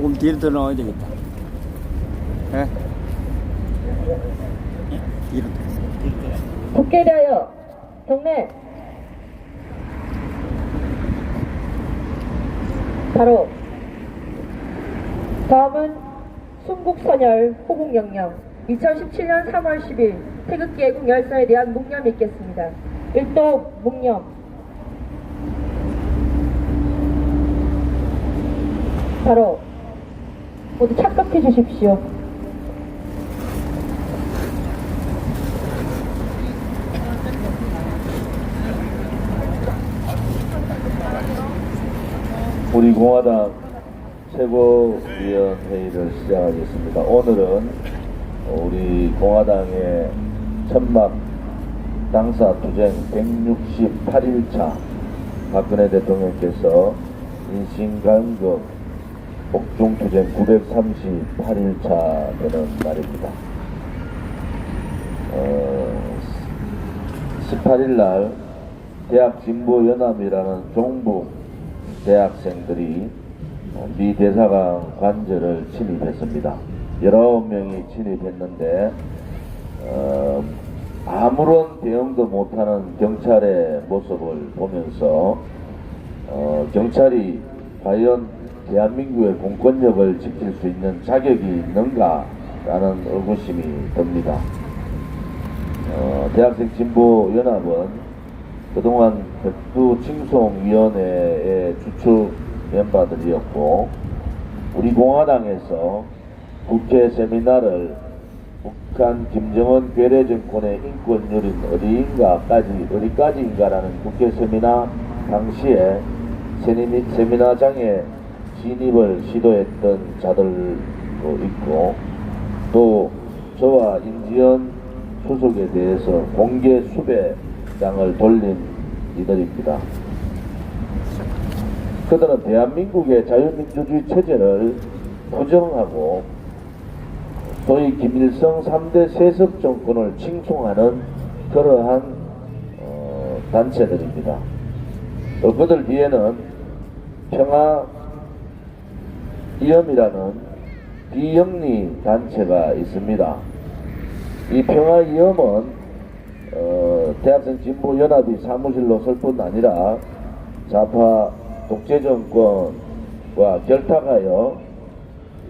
조금 뒤로 더 나와야 되겠다. 예? 뒤로. 국회에 대하여 경례. 바로 다음은 순국선열 호국영령 2017년 3월 10일 태극기 애국 열사에 대한 묵념이 있겠습니다. 1도 묵념. 바로 모두 착석해 주십시오. 우리 공화당 최고위원회의를 시작하겠습니다. 오늘은 우리 공화당의 천막 당사투쟁 168일차 박근혜 대통령께서 인신간급 복중투쟁 938일차 되는 날입니다. 18일날 대학진보연합이라는 종북 대학생들이 미 대사관 관저를 침입했습니다. 19명이 침입했는데 아무런 대응도 못하는 경찰의 모습을 보면서 경찰이 과연 대한민국의 공권력을 지킬 수 있는 자격이 있는가라는 의구심이 듭니다. 대학생 진보연합은 그동안 백두칭송위원회의 주축 멤버들이었고 우리 공화당에서 국회 세미나를 북한 김정은 괴뢰 정권의 인권유린 어디까지인가라는 국회 세미나 당시에 세미나장에 진입을 시도했던 자들도 있고 또 저와 임지연 수석에 대해서 공개 수배장을 돌린 이들입니다. 그들은 대한민국의 자유민주주의 체제를 부정하고 소위 김일성 3대 세습 정권을 칭송하는 그러한 단체들입니다. 그들 뒤에는 평화이엄이라는 비영리 단체가 있습니다. 이 평화이엄은 대학생 진보연합이 사무실로 설 뿐 아니라 좌파 독재정권과 결탁하여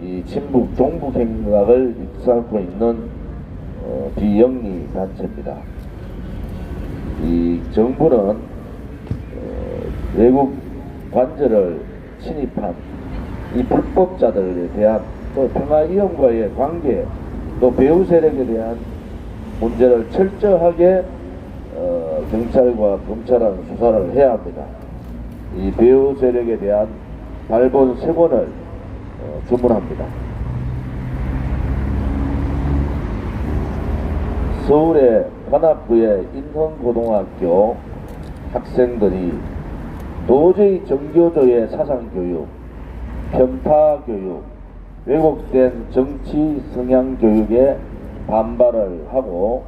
이 친북 종북 행각을 익사하고 있는 비영리 단체입니다. 이 정부는 외국 관저를 침입한 이 불법자들에 대한 또 평화이엄과의 관계 또 배후 세력에 대한 문제를 철저하게 경찰과 검찰은 수사를 해야 합니다. 이 배후 세력에 대한 발본 3번을 주문합니다. 서울의 관악구의 인성고등학교 학생들이 도저히 정교조의 사상교육, 편파교육, 왜곡된 정치 성향교육에 반발을 하고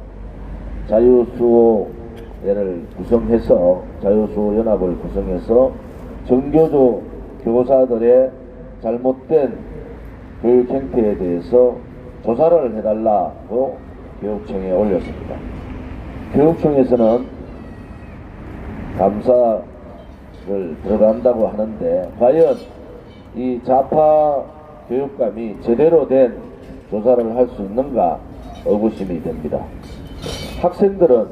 자유수호회를 구성해서 자유수호연합을 구성해서 정교조 교사들의 잘못된 교육 행태에 대해서 조사를 해달라고 교육청에 올렸습니다. 교육청에서는 감사를 들어간다고 하는데 과연 이 좌파 교육감이 제대로 된 조사를 할 수 있는가 의구심이 됩니다. 학생들은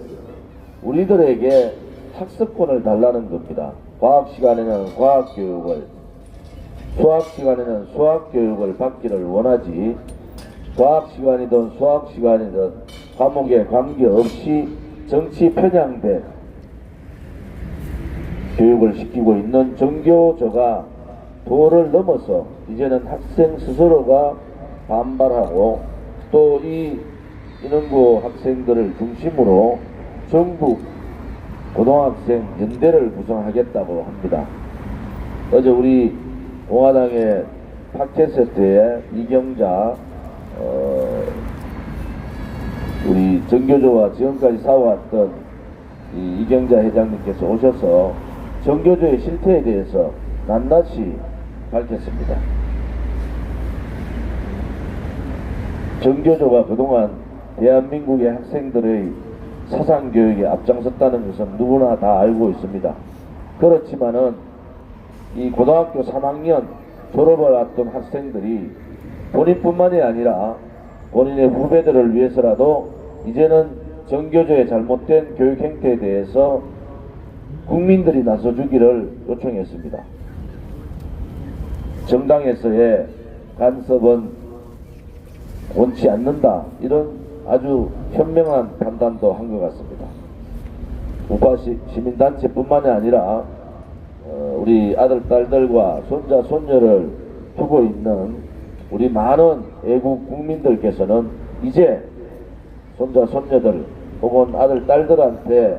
우리들에게 학습권을 달라는 겁니다. 과학 시간에는 과학 교육을, 수학 시간에는 수학 교육을 받기를 원하지 과학 시간이든 수학 시간이든 과목에 관계없이 정치 편향된 교육을 시키고 있는 정교조가 도를 넘어서 이제는 학생 스스로가 반발하고 또 이 인원고 학생들을 중심으로 전국 고등학생 연대를 구성하겠다고 합니다. 어제 우리 공화당의 팟캐스트에 이경자 우리 정교조와 지금까지 싸워왔던 이경자 회장님께서 오셔서 정교조의 실태에 대해서 낱낱이 밝혔습니다. 정교조가 그동안 대한민국의 학생들의 사상교육에 앞장섰다는 것은 누구나 다 알고 있습니다. 그렇지만은 이 고등학교 3학년 졸업을 앞둔 학생들이 본인뿐만이 아니라 본인의 후배들을 위해서라도 이제는 정교조의 잘못된 교육 행태에 대해서 국민들이 나서주기를 요청했습니다. 정당에서의 간섭은 원치 않는다, 이런 아주 현명한 판단도 한 것 같습니다. 우파 시민단체뿐만이 아니라 우리 아들, 딸들과 손자, 손녀를 두고 있는 우리 많은 애국 국민들께서는 이제 손자, 손녀들 혹은 아들, 딸들한테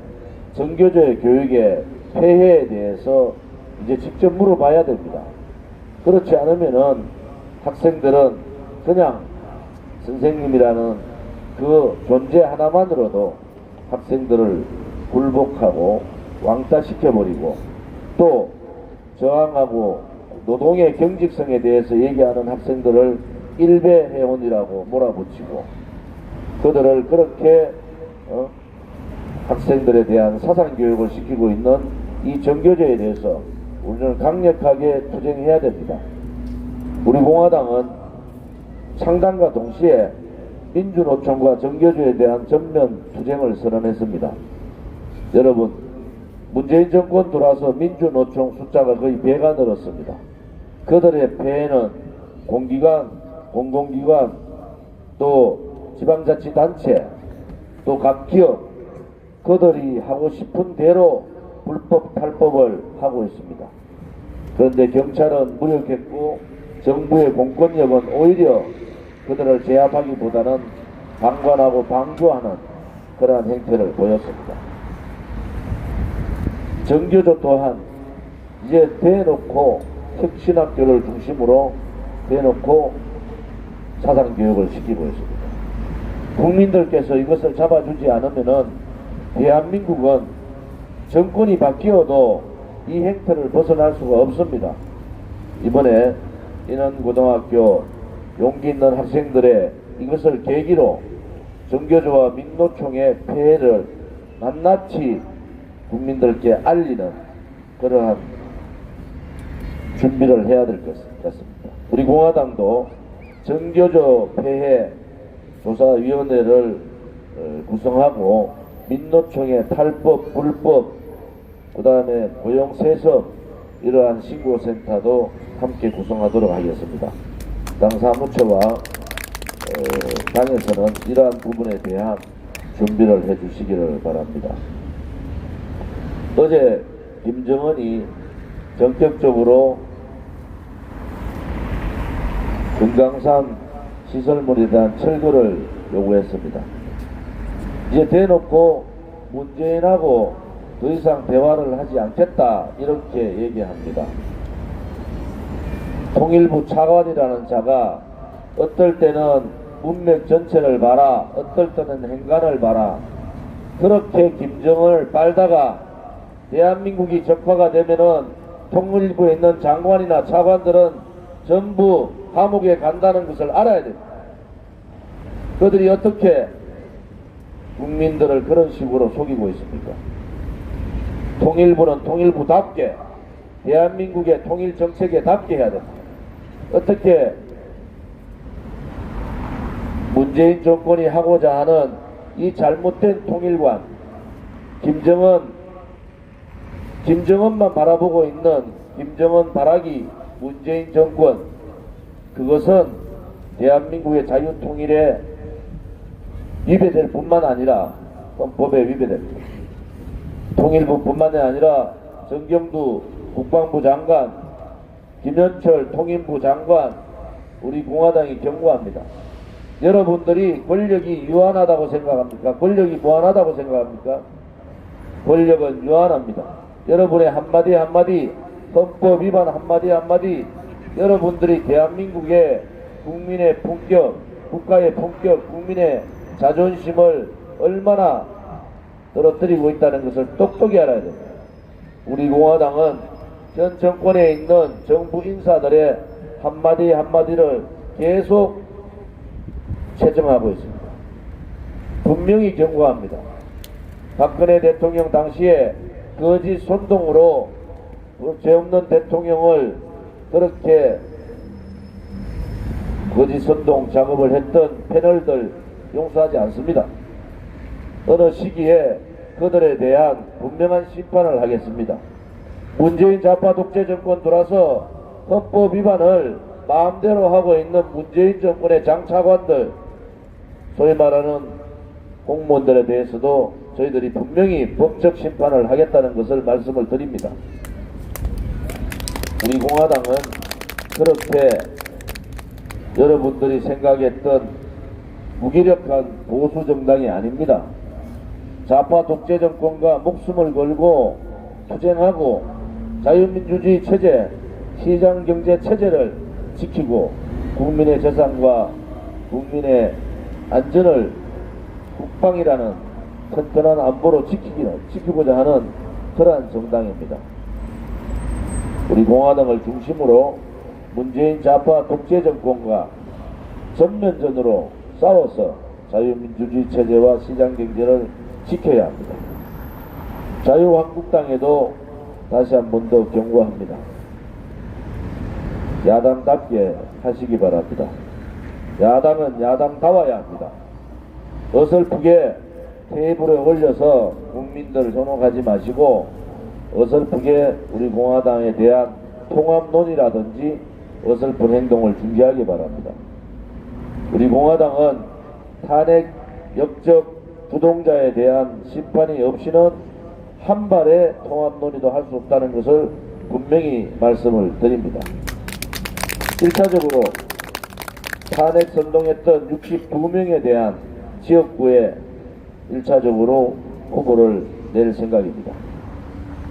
정교조의 교육의 폐해에 대해서 이제 직접 물어봐야 됩니다. 그렇지 않으면은 학생들은 그냥 선생님이라는 그 존재 하나만으로도 학생들을 굴복하고 왕따시켜버리고, 또 저항하고 노동의 경직성에 대해서 얘기하는 학생들을 일베회원이라고 몰아붙이고, 그들을 그렇게 학생들에 대한 사상교육을 시키고 있는 이 정교조에 대해서 우리는 강력하게 투쟁해야 됩니다. 우리 공화당은 창당과 동시에 민주노총과 정교조에 대한 전면 투쟁을 선언했습니다. 여러분, 문재인 정권 들어와서 민주노총 숫자가 거의 배가 늘었습니다. 그들의 폐해는 공기관, 공공기관, 또 지방자치단체, 또 각 기업, 그들이 하고 싶은 대로 불법 탈법을 하고 있습니다. 그런데 경찰은 무력했고 정부의 공권력은 오히려 그들을 제압하기보다는 방관하고 방조하는 그러한 행태를 보였습니다. 정교조 또한 이제 대놓고 혁신학교를 중심으로 대놓고 사상교육을 시키고 있습니다. 국민들께서 이것을 잡아주지 않으면은 대한민국은 정권이 바뀌어도 이 행태를 벗어날 수가 없습니다. 이번에 인원고등학교 용기 있는 학생들의 이것을 계기로 정교조와 민노총의 폐해를 낱낱이 국민들께 알리는 그러한 준비를 해야 될 것 같습니다. 우리 공화당도 정교조 폐해 조사위원회를 구성하고 민노총의 탈법, 불법, 그 다음에 고용세습 이러한 신고센터도 함께 구성하도록 하겠습니다. 당 사무처와 당에서는 이러한 부분에 대한 준비를 해주시기를 바랍니다. 어제 김정은이 전격적으로 금강산 시설물에 대한 철거를 요구했습니다. 이제 대놓고 문재인하고 더 이상 대화를 하지 않겠다, 이렇게 얘기합니다. 통일부 차관이라는 자가 어떨 때는 문맥 전체를 봐라, 어떨 때는 행간을 봐라, 그렇게 김정은을 빨다가 대한민국이 적화가 되면은 통일부에 있는 장관이나 차관들은 전부 감옥에 간다는 것을 알아야 됩니다. 그들이 어떻게 국민들을 그런 식으로 속이고 있습니까? 통일부는 통일부답게 대한민국의 통일정책에답게 해야 됩니다. 어떻게 문재인 정권이 하고자 하는 이 잘못된 통일관, 김정은만 바라보고 있는 김정은 바라기 문재인 정권, 그것은 대한민국의 자유통일에 위배될 뿐만 아니라 헌법에 위배됩니다. 통일부뿐만이 아니라 정경두 국방부 장관, 김현철 통일부 장관, 우리 공화당이 경고합니다. 여러분들이 권력이 유한하다고 생각합니까? 권력이 무한하다고 생각합니까? 권력은 유한합니다. 여러분의 한마디 한마디, 헌법 위반 한마디 한마디, 여러분들이 대한민국의 국민의 품격, 국가의 품격, 국민의 자존심을 얼마나 떨어뜨리고 있다는 것을 똑똑히 알아야 됩니다. 우리 공화당은 현 정권에 있는 정부 인사들의 한마디 한마디를 계속 체정하고 있습니다. 분명히 경고합니다. 박근혜 대통령 당시에 거짓 선동으로 죄 없는 대통령을 그렇게 거짓 선동 작업을 했던 패널들 용서하지 않습니다. 어느 시기에 그들에 대한 분명한 심판을 하겠습니다. 문재인 좌파 독재 정권 들어서 헌법 위반을 마음대로 하고 있는 문재인 정권의 장차관들, 소위 말하는 공무원들에 대해서도 저희들이 분명히 법적 심판을 하겠다는 것을 말씀을 드립니다. 우리 공화당은 그렇게 여러분들이 생각했던 무기력한 보수 정당이 아닙니다. 좌파 독재 정권과 목숨을 걸고 투쟁하고 자유민주주의 체제, 시장경제 체제를 지키고 국민의 재산과 국민의 안전을 국방이라는 튼튼한 안보로 지키고자 하는 그러한 정당입니다. 우리 공화당을 중심으로 문재인 좌파 독재 정권과 전면전으로 싸워서 자유민주주의 체제와 시장경제를 지켜야 합니다. 자유한국당에도 다시 한 번 더 경고합니다. 야당답게 하시기 바랍니다. 야당은 야당다워야 합니다. 어설프게 테이블에 올려서 국민들을 현혹하지 마시고 어설프게 우리 공화당에 대한 통합론이라든지 어설픈 행동을 중지하기 바랍니다. 우리 공화당은 탄핵 역적 부동자에 대한 심판이 없이는 한 발의 통합론의도 할 수 없다는 것을 분명히 말씀을 드립니다. 1차적으로 탄핵 선동했던 62명에 대한 지역구에 1차적으로 후보를 낼 생각입니다.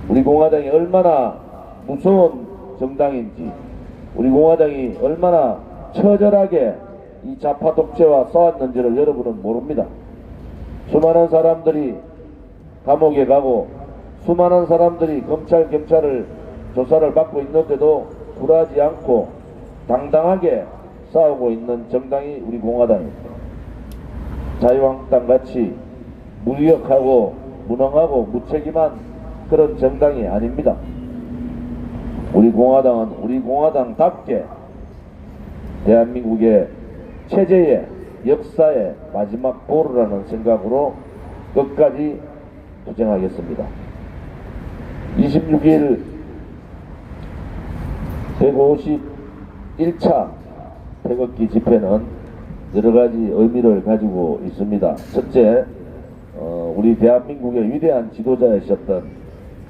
우리 공화당이 얼마나 무서운 정당인지, 우리 공화당이 얼마나 처절하게 이 좌파 독재와 싸웠는지를 여러분은 모릅니다. 수많은 사람들이 감옥에 가고 수많은 사람들이 경찰을 조사를 받고 있는데도 굴하지 않고 당당하게 싸우고 있는 정당이 우리 공화당입니다. 자유한국당 같이 무기력하고 무능하고 무책임한 그런 정당이 아닙니다. 우리 공화당은 우리 공화당답게 대한민국의 체제의 역사의 마지막 보루라는 생각으로 끝까지 투쟁하겠습니다. 26일 151차 태극기 집회는 여러가지 의미를 가지고 있습니다. 첫째, 우리 대한민국의 위대한 지도자이셨던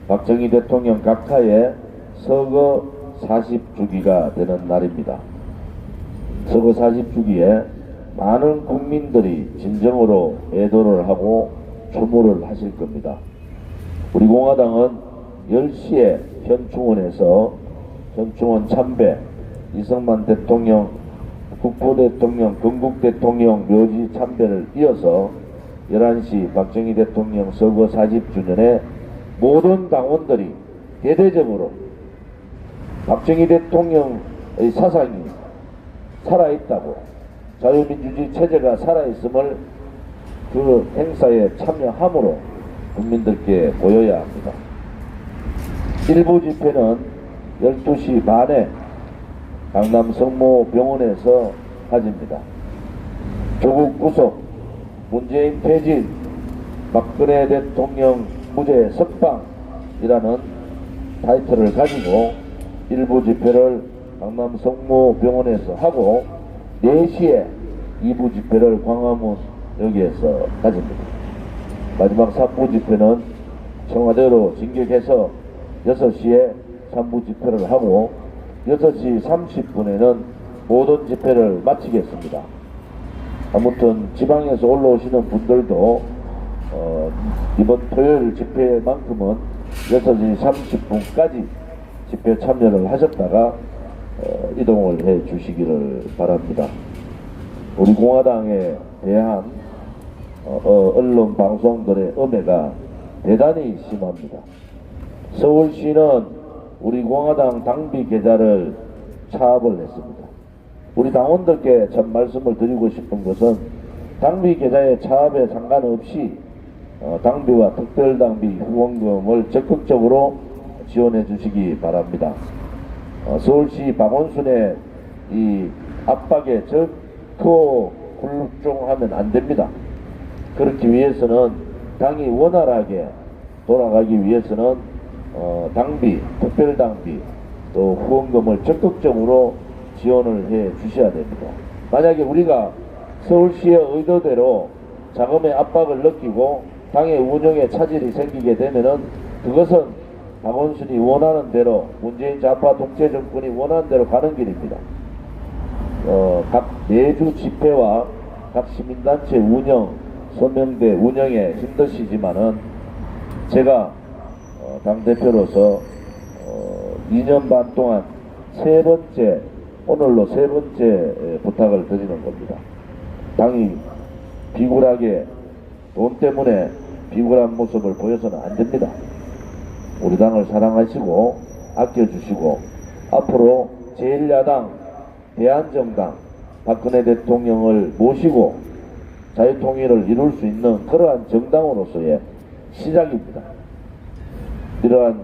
박정희 대통령 각하의 서거 40주기가 되는 날입니다. 서거 40주기에 많은 국민들이 진정으로 애도를 하고 추모를 하실 겁니다. 우리 공화당은 10시에 현충원에서 현충원 참배, 이승만 대통령, 국보대통령, 건국대통령 묘지 참배를 이어서 11시 박정희 대통령 서거 40주년에 모든 당원들이 대대적으로 박정희 대통령의 사상이 살아있다고, 자유민주주의 체제가 살아있음을 그 행사에 참여함으로 국민들께 보여야 합니다. 일부 집회는 12시 반에 강남 성모병원에서 가집니다. 조국 구속, 문재인 퇴진, 박근혜 대통령 무죄 석방이라는 타이틀을 가지고 일부 집회를 강남 성모병원에서 하고 4시에 2부 집회를 광화문역에서 가집니다. 마지막 3부 집회는 청와대로 진격해서 6시에 3부 집회를 하고 6시 30분에는 모든 집회를 마치겠습니다. 아무튼 지방에서 올라오시는 분들도 이번 토요일 집회만큼은 6시 30분까지 집회 참여를 하셨다가 이동을 해 주시기를 바랍니다. 우리 공화당에 대한 언론 방송들의 음해가 대단히 심합니다. 서울시는 우리 공화당 당비 계좌를 차압을 했습니다. 우리 당원들께 첫 말씀을 드리고 싶은 것은 당비 계좌의 차압에 상관없이 당비와 특별당비 후원금을 적극적으로 지원해 주시기 바랍니다. 서울시 박원순의 이 압박에 적고 굴종하면 안 됩니다. 그렇기 위해서는 당이 원활하게 돌아가기 위해서는 당비, 특별당비 또 후원금을 적극적으로 지원을 해 주셔야 됩니다. 만약에 우리가 서울시의 의도대로 자금의 압박을 느끼고 당의 운영에 차질이 생기게 되면은 그것은 박원순이 원하는 대로, 문재인 좌파 독재 정권이 원하는 대로 가는 길입니다. 각 내주 집회와 각 시민단체 운영, 소명대 운영에 힘드시지만은 제가 당대표로서 2년 반 동안 오늘로 세 번째 부탁을 드리는 겁니다. 당이 비굴하게 돈 때문에 비굴한 모습을 보여서는 안 됩니다. 우리 당을 사랑하시고 아껴주시고 앞으로 제1야당 대한정당 박근혜 대통령을 모시고 자유통일을 이룰 수 있는 그러한 정당으로서의 시작입니다. 이러한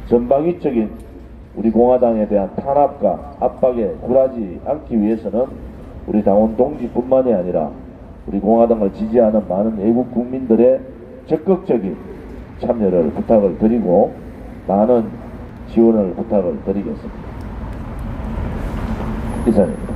전방위적인 우리 공화당에 대한 탄압과 압박에 굴하지 않기 위해서는 우리 당원 동지뿐만이 아니라 우리 공화당을 지지하는 많은 애국 국민들의 적극적인 참여를 부탁을 드리고 많은 지원을 부탁을 드리겠습니다. 이상입니다.